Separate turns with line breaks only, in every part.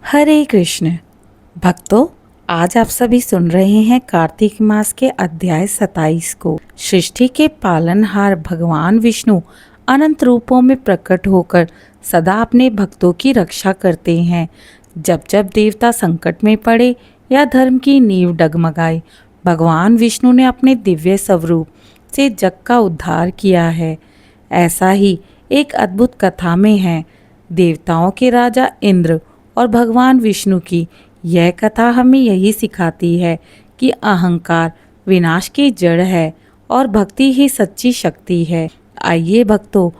हरे कृष्ण भक्तों, आज आप सभी सुन रहे हैं कार्तिक मास के अध्याय 27 को। सृष्टि के पालनहार भगवान विष्णु अनंत रूपों में प्रकट होकर सदा अपने भक्तों की रक्षा करते हैं। जब जब देवता संकट में पड़े या धर्म की नींव डगमगाई, भगवान विष्णु ने अपने दिव्य स्वरूप से जग का उद्धार किया है। ऐसा ही एक अद्भुत कथा में है। देवताओं के राजा इंद्र और भगवान विष्णु की यह कथा हमें यही सिखाती है कि अहंकार विनाश की जड़ है और भक्ति ही सच्ची शक्ति है। आइए भक्तों,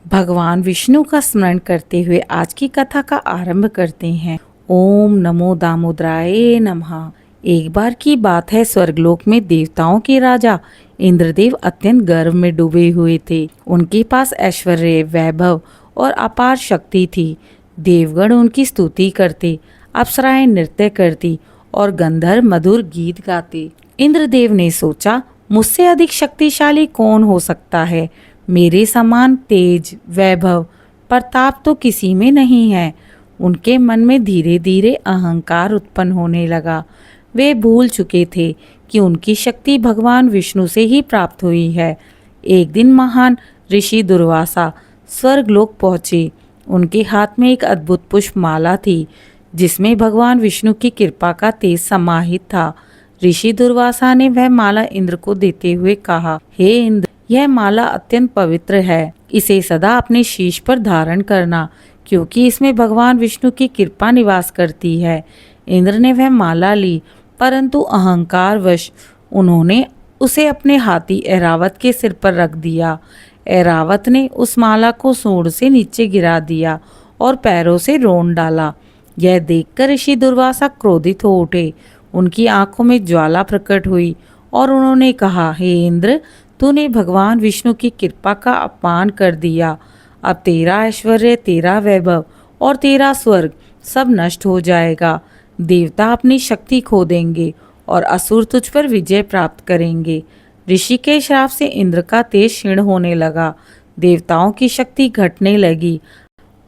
भगवान विष्णु का स्मरण करते हुए आज की कथा का आरंभ करते हैं। ओम नमो दामोदराय नमः। एक बार की बात है, स्वर्गलोक में देवताओं के राजा इंद्रदेव अत्यंत गर्व में डूबे हुए थे। उनके पास ऐश्वर्य, वैभव और अपार शक्ति थी। देवगण उनकी स्तुति करते, अप्सराएं नृत्य करती और गंधर्व मधुर गीत गाते। इंद्रदेव ने सोचा, मुझसे अधिक शक्तिशाली कौन हो सकता है। मेरे समान तेज, वैभव, प्रताप तो किसी में नहीं है। उनके मन में धीरे धीरे अहंकार उत्पन्न होने लगा। वे भूल चुके थे कि उनकी शक्ति भगवान विष्णु से ही प्राप्त हुई है। एक दिन महान ऋषि दुर्वासा स्वर्गलोक पहुंचे। उनके हाथ में एक अद्भुत पुष्प माला थी, जिसमें भगवान विष्णु की कृपा का तेज समाहित था। ऋषि दुर्वासा ने वह माला इंद्र को देते हुए कहा, हे इंद्र, यह माला अत्यंत पवित्र है। इसे सदा अपने शीश पर धारण करना, क्योंकि इसमें भगवान विष्णु की कृपा निवास करती है। इंद्र ने वह माला ली, परंतु अहंकारवश उन्होंने उसे अपने हाथी ऐरावत के सिर पर रख दिया। ऐरावत ने उस माला को सूंड से नीचे गिरा दिया और पैरों से रोन डाला। यह देखकर ऋषि दुर्वासा क्रोधित हो उठे। उनकी आंखों में ज्वाला प्रकट हुई और उन्होंने कहा, हे इंद्र, तूने भगवान विष्णु की कृपा का अपमान कर दिया। अब तेरा ऐश्वर्य, तेरा वैभव और तेरा स्वर्ग सब नष्ट हो जाएगा। देवता अपनी शक्ति खो देंगे और असुर तुझ पर विजय प्राप्त करेंगे। ऋषि के श्राप से इंद्र का तेज क्षीण होने लगा। देवताओं की शक्ति घटने लगी।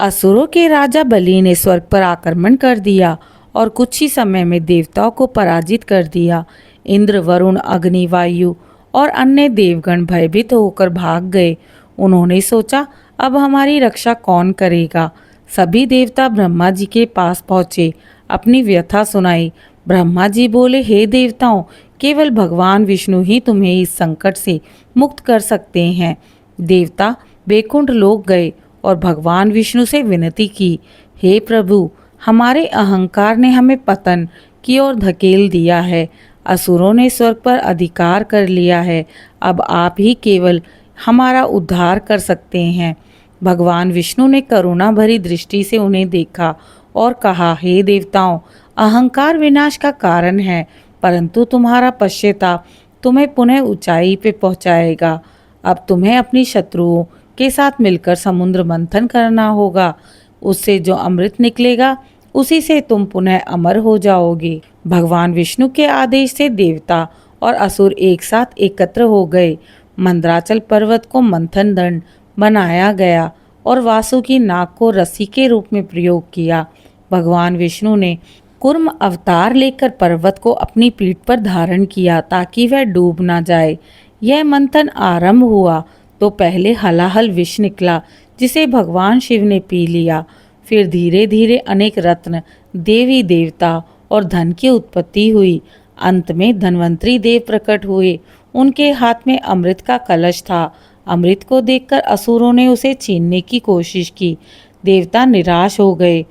असुरों के राजा बलि ने स्वर्ग पर आक्रमण कर दिया और कुछ ही समय में देवताओं को पराजित कर दिया। इंद्र, वरुण, अग्नि, वायु और अन्य देवगण भयभीत होकर भाग गए। उन्होंने सोचा, अब हमारी रक्षा कौन करेगा। सभी देवता ब्रह्मा जी के पास पहुंचे, अपनी व्यथा सुनाई। ब्रह्मा जी बोले, हे देवताओं, केवल भगवान विष्णु ही तुम्हें इस संकट से मुक्त कर सकते हैं। देवता बैकुंठ लोक गए और भगवान विष्णु से विनती की, हे प्रभु, हमारे अहंकार ने हमें पतन की ओर धकेल दिया है। असुरों ने स्वर्ग पर अधिकार कर लिया है। अब आप ही केवल हमारा उद्धार कर सकते हैं। भगवान विष्णु ने करुणा भरी दृष्टि से उन्हें देखा और कहा, हे देवताओं, अहंकार विनाश का कारण है, परंतु तुम्हारा पश्चाताप तुम्हें पुनः ऊंचाई पे पहुंचाएगा। अब तुम्हें अपनी शत्रुओं के साथ मिलकर समुद्र मंथन करना होगा। उससे जो अमृत निकलेगा, उसी से तुम पुनः अमर हो जाओगे। भगवान विष्णु के आदेश से देवता और असुर एक साथ एकत्र हो गए। मंदराचल पर्वत को मंथन दंड बनाया गया और वासु की नाक को रस्सी के रूप में प्रयोग किया। भगवान विष्णु ने कूर्म अवतार लेकर पर्वत को अपनी पीठ पर धारण किया, ताकि वह डूब ना जाए। यह मंथन आरंभ हुआ तो पहले हलाहल विष निकला, जिसे भगवान शिव ने पी लिया। फिर धीरे धीरे अनेक रत्न, देवी देवता और धन की उत्पत्ति हुई। अंत में धन्वंतरी देव प्रकट हुए। उनके हाथ में अमृत का कलश था। अमृत को देखकर असुरों ने उसे छीनने की कोशिश की। देवता निराश हो गए।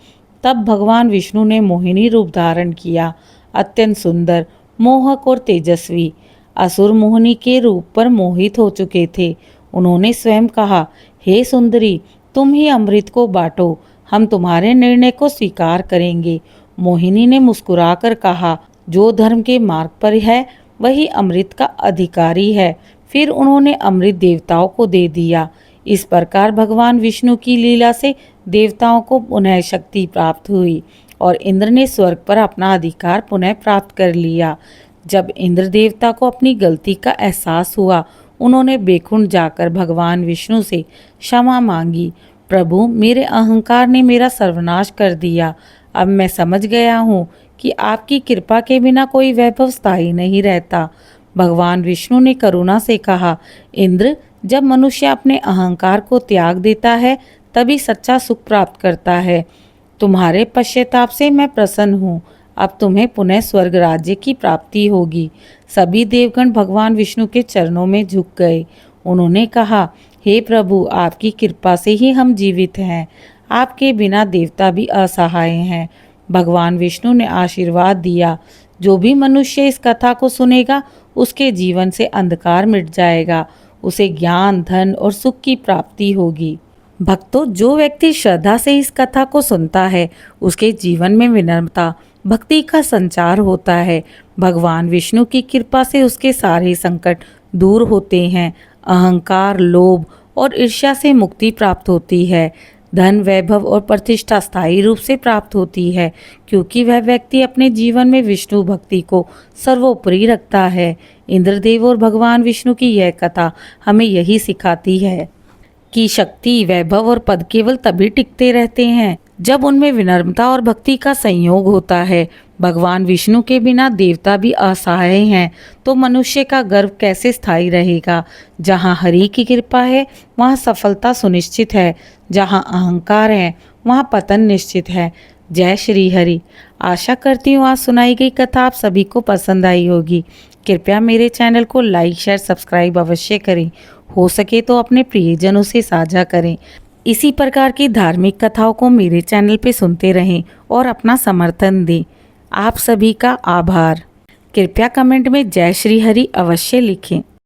तब भगवान विष्णु ने मोहिनी रूप धारण किया, अत्यंत सुंदर, मोहक और तेजस्वी। असुर मोहिनी के रूप पर मोहित हो चुके थे। उन्होंने स्वयं कहा, हे सुंदरी, तुम ही अमृत को बांटो, हम तुम्हारे निर्णय को स्वीकार करेंगे। मोहिनी ने मुस्कुराकर कहा, जो धर्म के मार्ग पर है वही अमृत का अधिकारी है। फिर उन्होंने अमृत देवताओं को दे दिया। इस प्रकार भगवान विष्णु की लीला से देवताओं को पुनः शक्ति प्राप्त हुई और इंद्र ने स्वर्ग पर अपना अधिकार पुनः प्राप्त कर लिया। जब इंद्र देवता को अपनी गलती का एहसास हुआ, उन्होंने बैकुंठ जाकर भगवान विष्णु से क्षमा मांगी। प्रभु, मेरे अहंकार ने मेरा सर्वनाश कर दिया। अब मैं समझ गया हूँ कि आपकी कृपा के बिना कोई वैभव स्थायी नहीं रहता। भगवान विष्णु ने करुणा से कहा, इंद्र, जब मनुष्य अपने अहंकार को त्याग देता है तभी सच्चा सुख प्राप्त करता है। तुम्हारे पश्चाताप से मैं प्रसन्न हूँ। अब तुम्हें पुनः स्वर्ग राज्य की प्राप्ति होगी। सभी देवगण भगवान विष्णु के चरणों में झुक गए। उन्होंने कहा, हे प्रभु, आपकी कृपा से ही हम जीवित हैं। आपके बिना देवता भी असहाय हैं। भगवान विष्णु ने आशीर्वाद दिया, जो भी मनुष्य इस कथा को सुनेगा उसके जीवन से अंधकार मिट जाएगा, उसे ज्ञान, धन और सुख की प्राप्ति होगी। भक्तों, जो व्यक्ति श्रद्धा से इस कथा को सुनता है उसके जीवन में विनम्रता, भक्ति का संचार होता है। भगवान विष्णु की कृपा से उसके सारे संकट दूर होते हैं। अहंकार, लोभ और ईर्ष्या से मुक्ति प्राप्त होती है। धन, वैभव और प्रतिष्ठा स्थायी रूप से प्राप्त होती है, क्योंकि वह व्यक्ति अपने जीवन में विष्णु भक्ति को सर्वोपरि रखता है। इंद्रदेव और भगवान विष्णु की यह कथा हमें यही सिखाती है कि शक्ति, वैभव और पद केवल तभी टिकते रहते हैं जब उनमें विनम्रता और भक्ति का संयोग होता है। भगवान विष्णु के बिना देवता भी असहाय हैं, तो मनुष्य का गर्व कैसे स्थायी रहेगा। जहाँ हरि की कृपा है वहाँ सफलता सुनिश्चित है, जहाँ अहंकार है वहाँ पतन निश्चित है। जय श्री हरि। आशा करती हूँ आज सुनाई गई कथा आप सभी को पसंद आई होगी। कृपया मेरे चैनल को लाइक, शेयर, सब्सक्राइब अवश्य करें। हो सके तो अपने प्रियजनों से साझा करें। इसी प्रकार की धार्मिक कथाओं को मेरे चैनल पे सुनते रहें और अपना समर्थन दें। आप सभी का आभार। कृपया कमेंट में जय श्री हरि अवश्य लिखें।